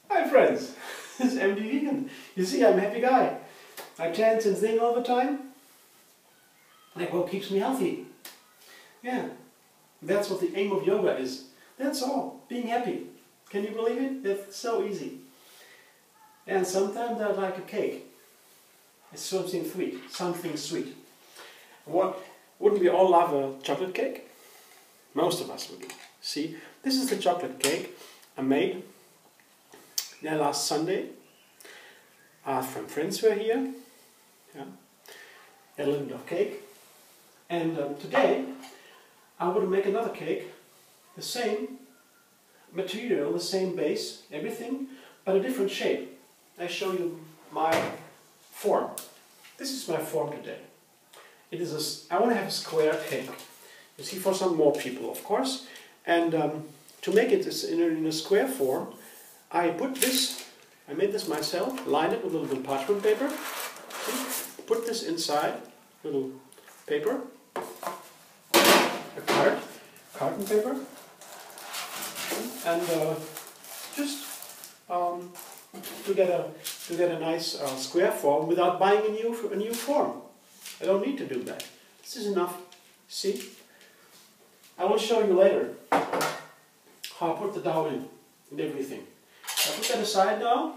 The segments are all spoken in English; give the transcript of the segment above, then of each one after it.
Hi friends, this is MD Vegan. You see, I'm a happy guy. I dance and sing all the time. Like what keeps me healthy. Yeah, that's what the aim of yoga is. That's all, being happy. Can you believe it? It's so easy. And sometimes I like a cake. It's something sweet, something sweet. Wouldn't we all love a chocolate cake? Most of us would. See, this is the chocolate cake I made last Sunday. From friends were here. Yeah. Had a little bit of cake. And today I want to make another cake. The same material, the same base, everything, but a different shape. I show you my form. This is my form today. It is I want to have a square cake. You see, for some more people, of course. And to make it in a square form, I made this myself, lined it with a little parchment paper. See? Put this inside, little paper, a carton paper, and just to get a nice square form without buying a new form. I don't need to do that. This is enough. See? I will show you later how I put the dough in and everything. I put that aside now.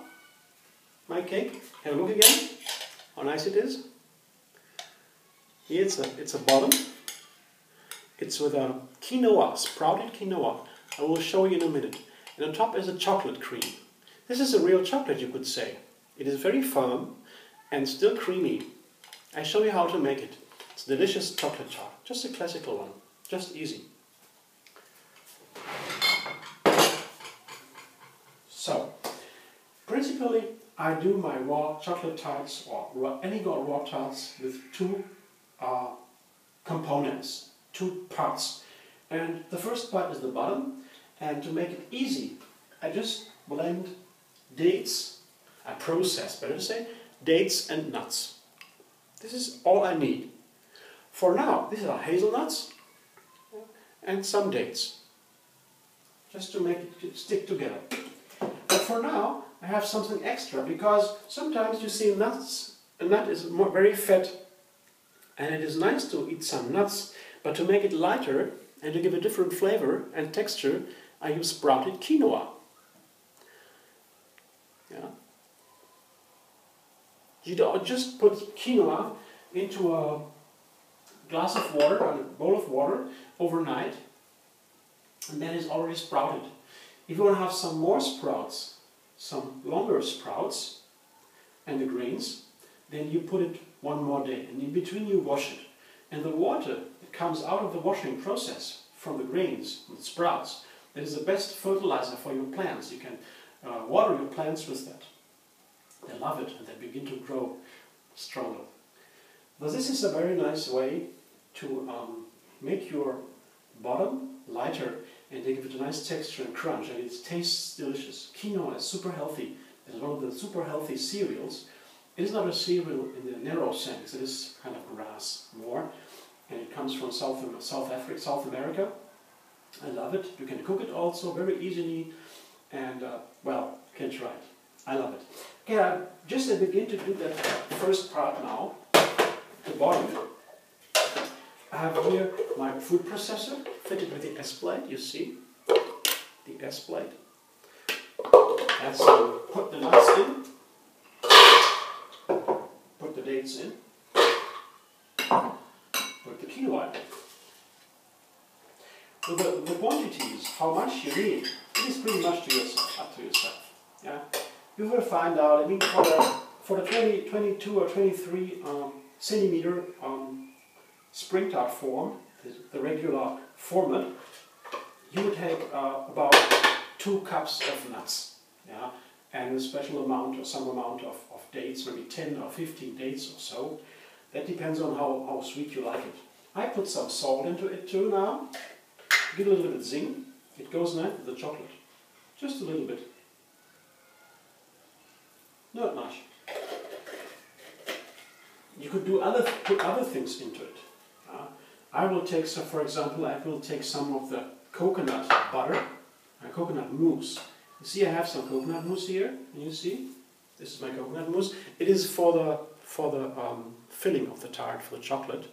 My cake. Have a look again. How nice it is. Here it's a bottom. It's with a quinoa, sprouted quinoa. I will show you in a minute. And on top is a chocolate cream. This is a real chocolate, you could say. It is very firm and still creamy. I show you how to make it. It's a delicious chocolate tart. Just a classical one. Just easy. So, principally, I do my raw chocolate tarts or any raw tarts with two components, two parts. And the first part is the bottom, and to make it easy, I just blend dates, I process, better to say, dates and nuts. This is all I need. For now, these are hazelnuts and some dates, just to make it stick together. But for now, I have something extra, because sometimes you see nuts, a nut is very fat, and it is nice to eat some nuts, but to make it lighter and to give a different flavor and texture, I use sprouted quinoa. Yeah. You don't just put quinoa into a glass of water, or a bowl of water, overnight, and then it's already sprouted. If you want to have some more sprouts, some longer sprouts, and the grains, then you put it one more day, and in between you wash it. And the water that comes out of the washing process from the grains, the sprouts, that is the best fertilizer for your plants. You can water your plants with that. They love it, and they begin to grow stronger. But this is a very nice way to make your bottom lighter, and they give it a nice texture and crunch, and it tastes delicious. Quinoa is super healthy. It is one of the super healthy cereals. It is not a cereal in the narrow sense. It is kind of grass more, and it comes from South America. I love it. You can cook it also very easily, and well, you can try it. I love it. Okay, I just begin to do that first part now. The bottom. I have here my food processor fitted with the S-plate, you see, the S-plate. That's put the nuts in, put the dates in, put the quinoa in. So the quantities, how much you need, it is pretty much to yourself, up to yourself. Yeah, you will find out. I mean, for the 22 or 23 centimeter spring tart form, the regular format, you would take about 2 cups of nuts, yeah, and a special amount or some amount of dates, maybe 10 or 15 dates or so. That depends on how sweet you like it. I put some salt into it too now. Give it a little bit of zing. It goes nice with the chocolate. Just a little bit. Not much. You could put other things into it. I will take, so for example, I will take some of the coconut butter, coconut mousse. You see, I have some coconut mousse here. Can you see? This is my coconut mousse. It is for the filling of the tart, for the chocolate,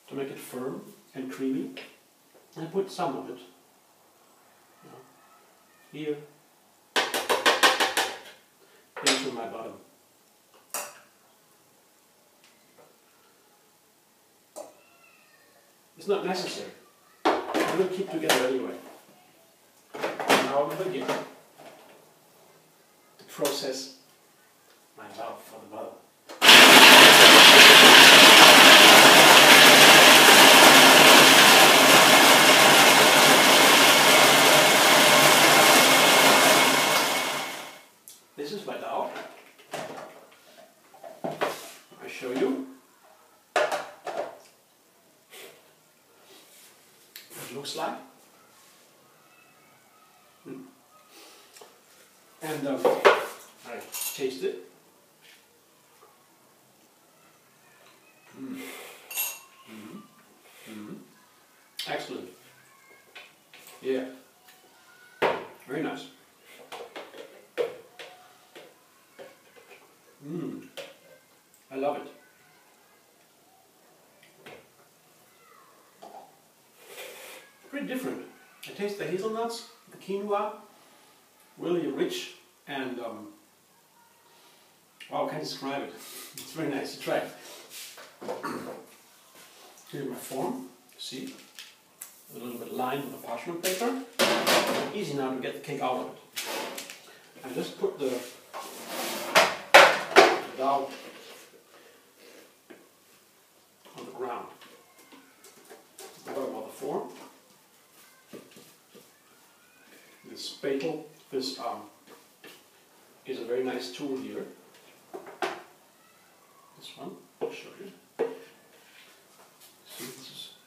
to make it firm and creamy. I put some of it here into my bottom. It's not necessary. It will keep together anyway. Now we begin to process my love for the bottom. This is my dough. I show you. It looks like. And I taste it. Excellent. Yeah. Very nice. I love it. Pretty different. I taste the hazelnuts, the quinoa, really rich and wow, I can't describe it. It's very nice to try. Here's my form. See, a little bit lined with a parchment paper. Easy now to get the cake out of it. I just put the dough on the ground, the bottom of the form. This spatula, this is a very nice tool here. This one, I'll show you. See,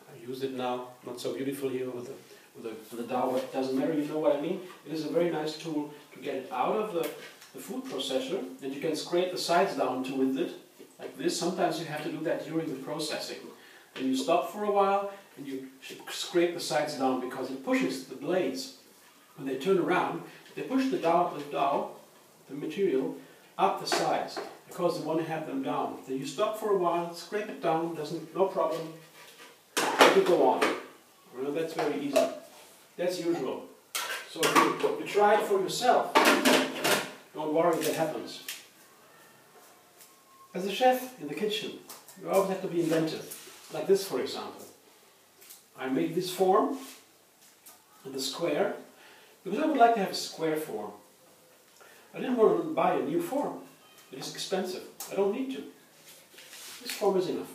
I used it now, not so beautiful here with the dough, but it doesn't matter, you know what I mean? It is a very nice tool to get it out of the food processor, and you can scrape the sides down too with it, like this. Sometimes you have to do that during the processing. And you stop for a while, and you scrape the sides down because it pushes the blades. When they turn around, they push the material, up the sides because they want to have them down. Then you stop for a while, scrape it down, no problem. You go on. Well, that's very easy. That's usual. So if you try it for yourself, don't worry, that happens. As a chef in the kitchen, you always have to be inventive. Like this, for example. I made this form in the square because I would like to have a square form. I didn't want to buy a new form. It is expensive. I don't need to. This form is enough.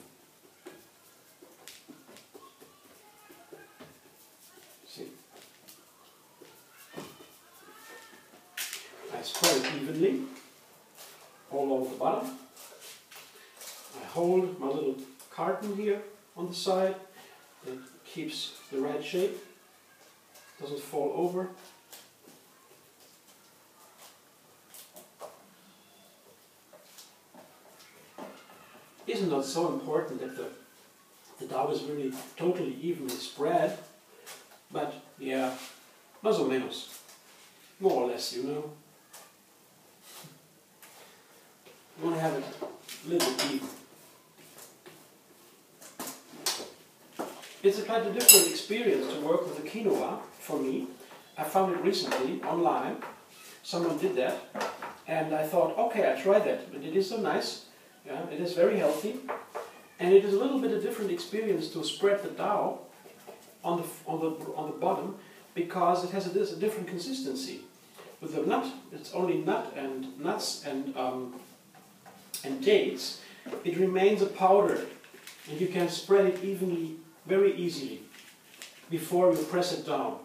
See? I spread it evenly all over the bottom. I hold my little carton here on the side. It keeps the right shape. Doesn't fall over. Isn't that so important that the dough is really totally evenly spread? But yeah, más o menos, more or less, you know. You want to have it a little bit even. It's quite a different experience to work with the quinoa for me. I found it recently online. Someone did that, and I thought, okay, I tried that, and it is so nice. Yeah, it is very healthy, and it is a little bit a different experience to spread the dough on the bottom because it has a different consistency. With the nut, it's only nuts and dates. It remains a powder, and you can spread it evenly, very easily, before you press it down.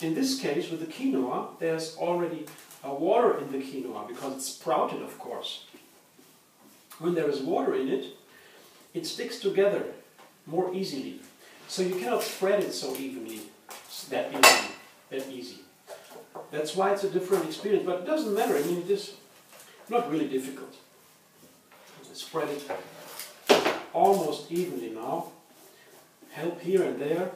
In this case, with the quinoa, there's already water in the quinoa because it's sprouted, of course. when there is water in it, it sticks together more easily. So you cannot spread it so evenly, that easy. That's why it's a different experience, but it doesn't matter. I mean, it is not really difficult. Spread it almost evenly now. Help here and there.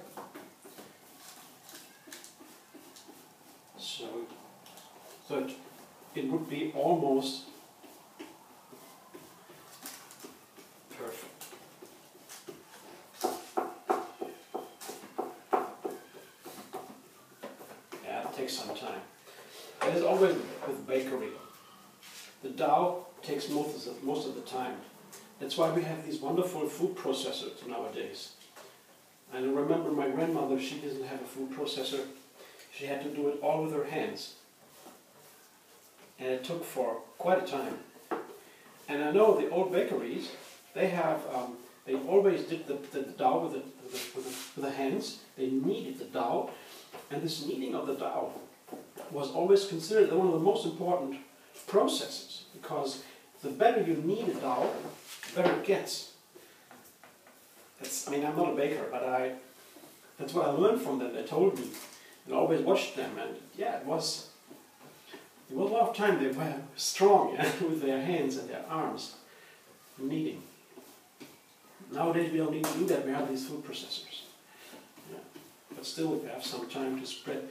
So it would be almost perfect. Yeah, it takes some time. That is always with bakery. The dough takes most of the time. That's why we have these wonderful food processors nowadays. And I remember my grandmother, she didn't have a food processor. She had to do it all with her hands. And it took for quite a time. And I know the old bakeries, they always did the dough with the hands. They kneaded the dough. And this kneading of the dough was always considered one of the most important processes. Because the better you knead a dough, the better it gets. I mean, I'm not a baker, but that's what I learned from them. They told me. And I always watched them. And yeah, it was a lot of time. They were strong, yeah, with their hands and their arms kneading. Nowadays we don't need to do that. We have these food processors. Yeah. But still we have some time to spread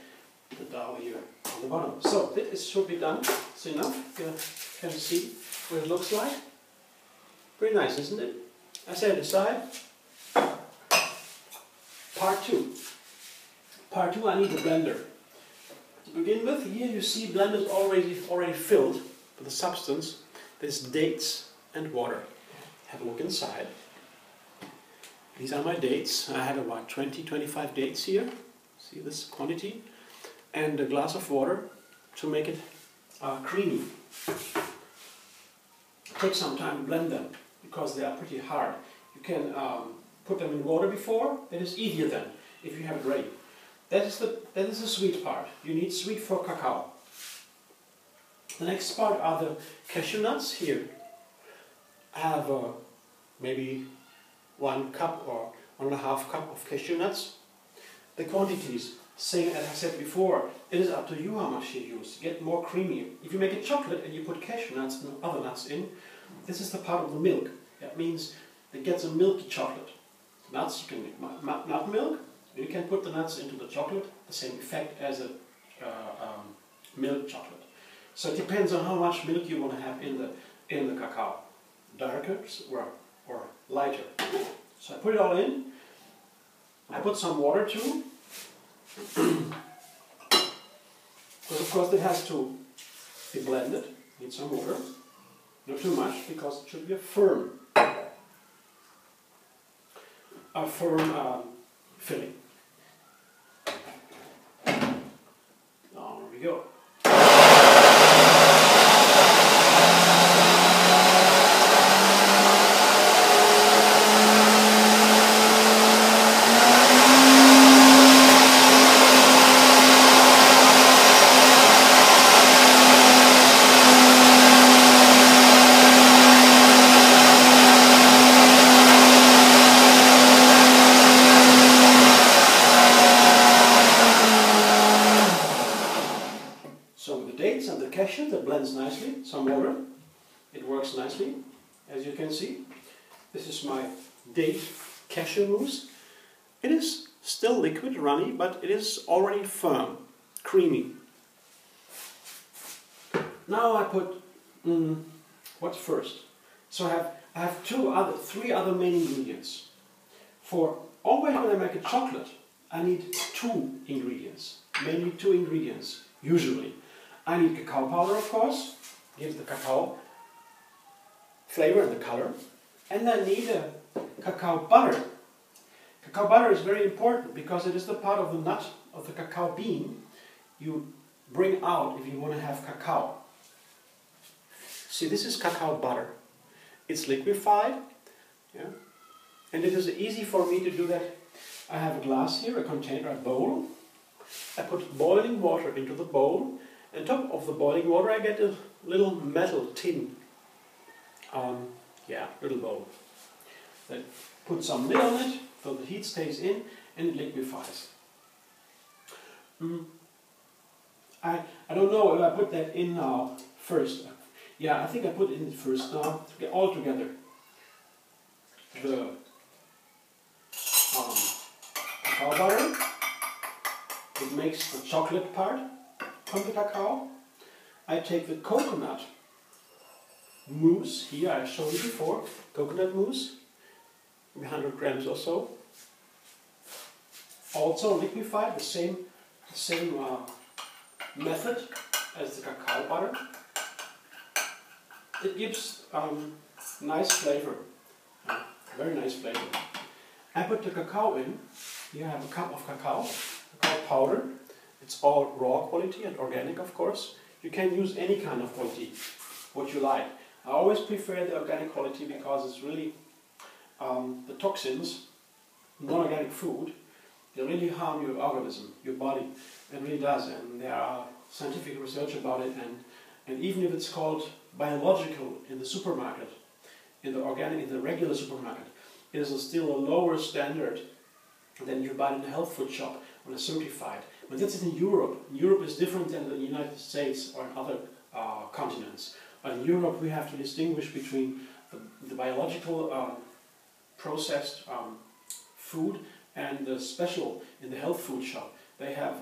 the dough here on the bottom. So this should be done. It's enough. You can see what it looks like. Pretty nice, isn't it? I set it aside. Part 2. Part 2, I need the blender. To begin with, here you see blender is already filled with a substance. There's dates and water. Have a look inside. These are my dates. I have about 20-25 dates here. See this quantity? And a glass of water to make it creamy. It takes some time to blend them because they are pretty hard. You can put them in water before. That is easier then if you have it ready. That is the sweet part. You need sweet for cacao. The next part are the cashew nuts. Here I have maybe 1 cup or 1.5 cup of cashew nuts. The quantities, same as I said before, it is up to you how much you use. Get more creamy. If you make a chocolate and you put cashew nuts and other nuts in, this is the part of the milk. That means it gets a milky chocolate. Nuts, you can make nut milk. You can put the nuts into the chocolate, the same effect as a milk chocolate. So it depends on how much milk you want to have in the cacao, darker or lighter. So I put it all in. I put some water too, because of course it has to be blended. Need some water, not too much, because it should be a firm filling. There we go. That blends nicely, some water, it works nicely, as you can see. This is my date cashew mousse. It is still liquid, runny, but it is already firm, creamy. Now I put, what's first? So I have 3 other main ingredients. Always when I make a chocolate, I need 2 ingredients, mainly 2 ingredients, usually. I need cacao powder, of course, gives the cacao flavor and the color. And I need a cacao butter. Cacao butter is very important because it is the part of the nut of the cacao bean you bring out if you want to have cacao. See, this is cacao butter. It's liquefied, yeah? And it is easy for me to do that. I have a glass here, a container, a bowl. I put boiling water into the bowl. On top of the boiling water I get a little metal tin yeah, little bowl. Then put some lid on it so the heat stays in and it liquefies. I don't know if I put that in now first. Yeah, I think I put it in first now to get all together. The cacao butter, it makes the chocolate part from the cacao. I take the coconut mousse, here I showed you before, coconut mousse, 100 grams or so. Also liquefied, the same method as the cacao butter. It gives nice flavor, very nice flavor. I put the cacao in. Here I have a cup of cacao powder. It's all raw quality and organic, of course. You can use any kind of quality, what you like. I always prefer the organic quality because it's really the toxins, non-organic food, they really harm your organism, your body. It really does, and there are scientific research about it. And even if it's called biological in the supermarket, in the regular supermarket, it is still a lower standard than you buy in the health food shop when it's certified. But that's in Europe. Europe is different than the United States or in other continents. But in Europe we have to distinguish between the biological processed food and the special in the health food shop. They have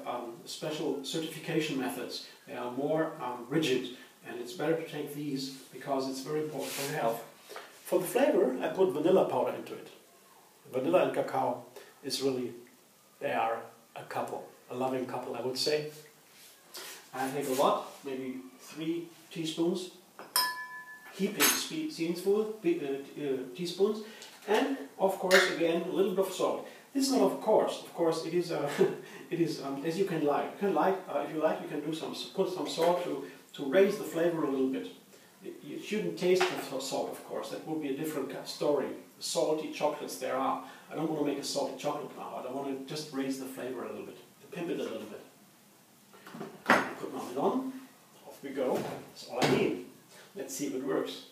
special certification methods. They are more rigid, and it's better to take these because it's very important for your health. For the flavor, I put vanilla powder into it. Vanilla and cacao is really, they are a couple, a loving couple, I would say. I take a lot, maybe 3 teaspoons, heaping teaspoons, and of course again a little bit of salt. This is not of course it is it is as you can like. If you like, you can do put some salt to raise the flavor a little bit. You shouldn't taste the salt, of course. That would be a different story. Salty chocolates there are. I don't want to make a salty chocolate now. I want to just raise the flavor a little bit, to pimp it a little bit. Put my lid on. Off we go. That's all I need. Let's see if it works.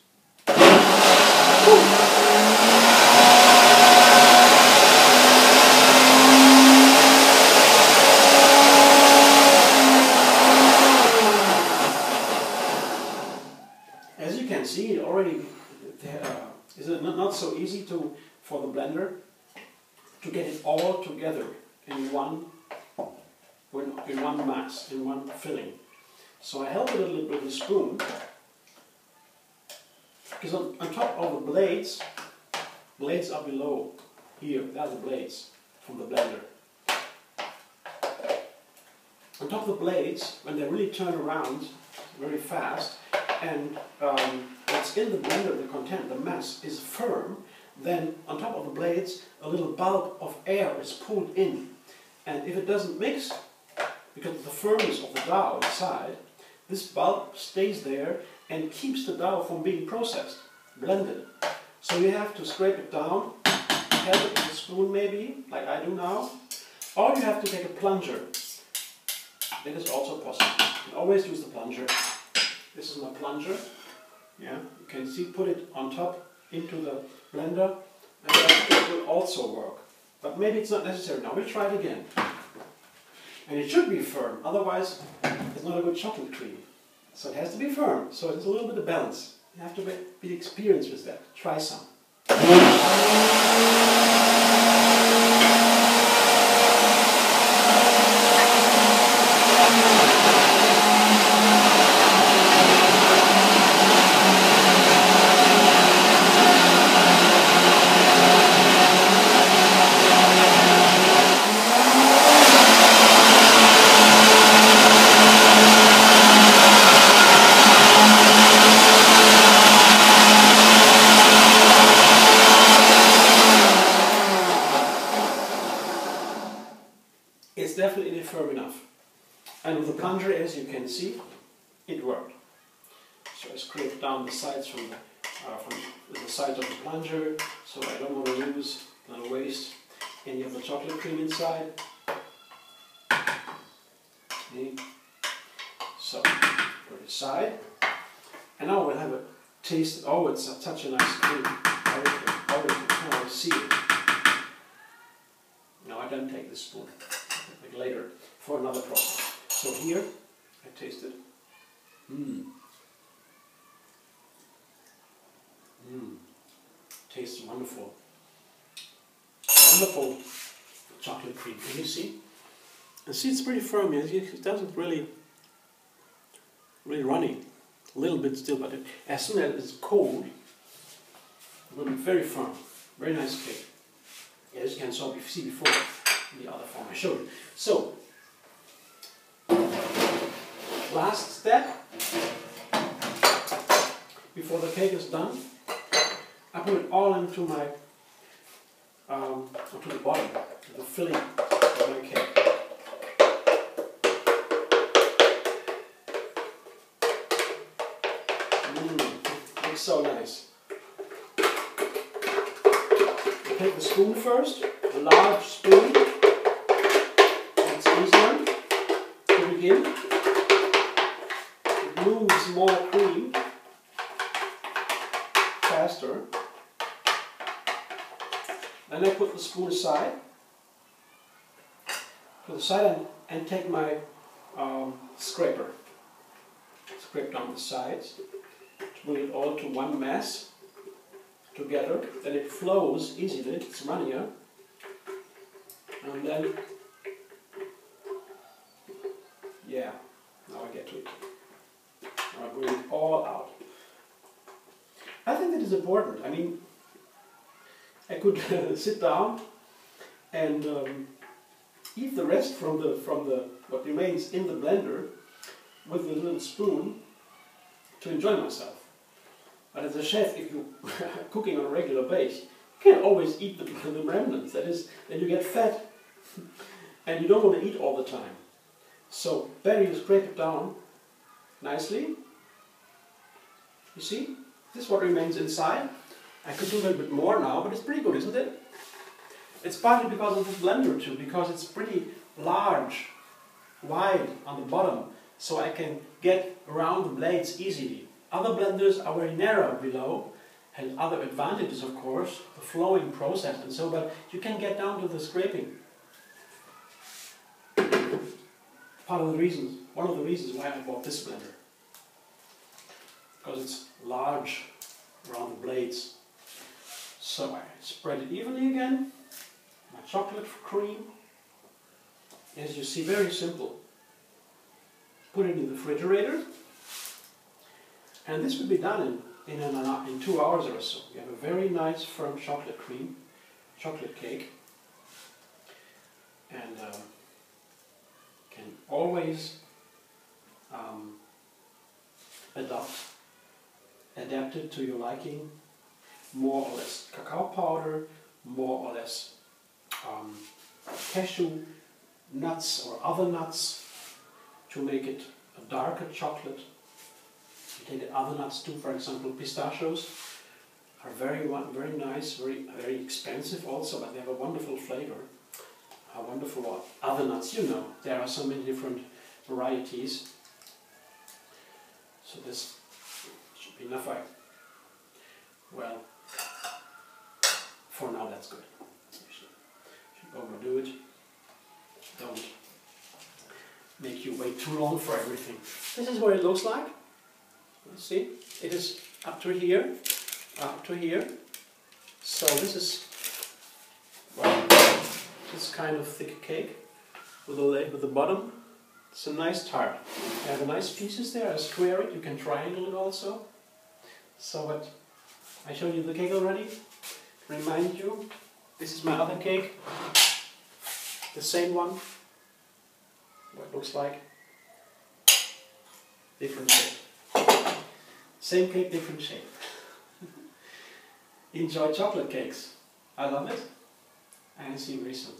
As you can see, it already is it not so easy for the blender to get it all together in one mass, in one filling. So I help it a little bit with a spoon, because on top of the blades are below here. They are the blades from the blender. On top of the blades, when they really turn around very fast, and what's in the blender, the content, the mass, is firm, then on top of the blades a little bulb of air is pulled in. And if it doesn't mix, because of the firmness of the dough inside, this bulb stays there and keeps the dough from being processed, blended. So you have to scrape it down, help it with a spoon maybe, like I do now, or you have to take a plunger. That is also possible. You can always use the plunger. This is my plunger. Yeah, you can see, put it on top into the blender, and that will also work. But maybe it's not necessary now. We'll try it again. And it should be firm, otherwise it's not a good chocolate cream. So it has to be firm. So it's a little bit of balance. You have to be experienced with that. Try some. It's definitely firm enough. And with the plunger, as you can see, it worked. So I scraped down the sides from the sides of the plunger, so I don't want to lose, not waste any of the chocolate cream inside. Okay. So put it aside, and now we'll have a taste. Oh, it's such a nice cream. I see it. No, I don't take the spoon. Like later for another process. So here, I taste it. Tastes wonderful. Wonderful chocolate cream. Can you see? And see, it's pretty firm. It doesn't really runny. A little bit still, but as soon as it's cold, it will be very firm. Very nice cake. As you can see before in the other form I showed you. So, last step before the cake is done, I put it all into my to the bottom, the filling of my cake. Looks so nice. I take the spoon first, a large spoon. It's easier to begin. It moves more cream faster. Then I put the spoon aside, and take my scraper. Scrape down the sides, to bring it all to one mass together. Then it flows easily, it's runnier. And then, yeah, now I get to it. Now I bring it all out. I think that is important. I mean, I could sit down and eat the rest from the what remains in the blender with a little spoon to enjoy myself. But as a chef, if you're cooking on a regular base, you can't always eat the remnants. That is, then you get fat, and you don't want to eat all the time. So better you scrape it down nicely. You see, this is what remains inside. I could do a little bit more now, but it's pretty good, isn't it? It's partly because of this blender too, because it's pretty large, wide on the bottom, so I can get around the blades easily. Other blenders are very narrow below, and other advantages, of course, the flowing process and so, but you can get down to the scraping. One of the reasons why I bought this blender. Because it's large around the blades. So I spread it evenly again. My chocolate cream. As you see, very simple. Put it in the refrigerator. And this will be done in 2 hours or so. You have a very nice firm chocolate cream, chocolate cake. And can always adapt it to your liking. More or less cacao powder, more or less cashew nuts or other nuts to make it a darker chocolate. You take the other nuts too, for example, pistachios are very nice, very expensive also, but they have a wonderful flavor. How wonderful are other nuts? You know, there are so many different varieties. So this should be enough. Well, for now that's good. You should overdo it. Don't make you wait too long for everything. This is what it looks like. You see, it is up to here, So this is, well, this kind of thick cake with the bottom. It's a nice tart. I have the nice pieces there. I square it. You can triangle it also. So what? I showed you the cake already. Remind you, this is my other cake. The same one. What it looks like. Different shape. Same cake, different shape. Enjoy chocolate cakes. I love it. And see you very soon.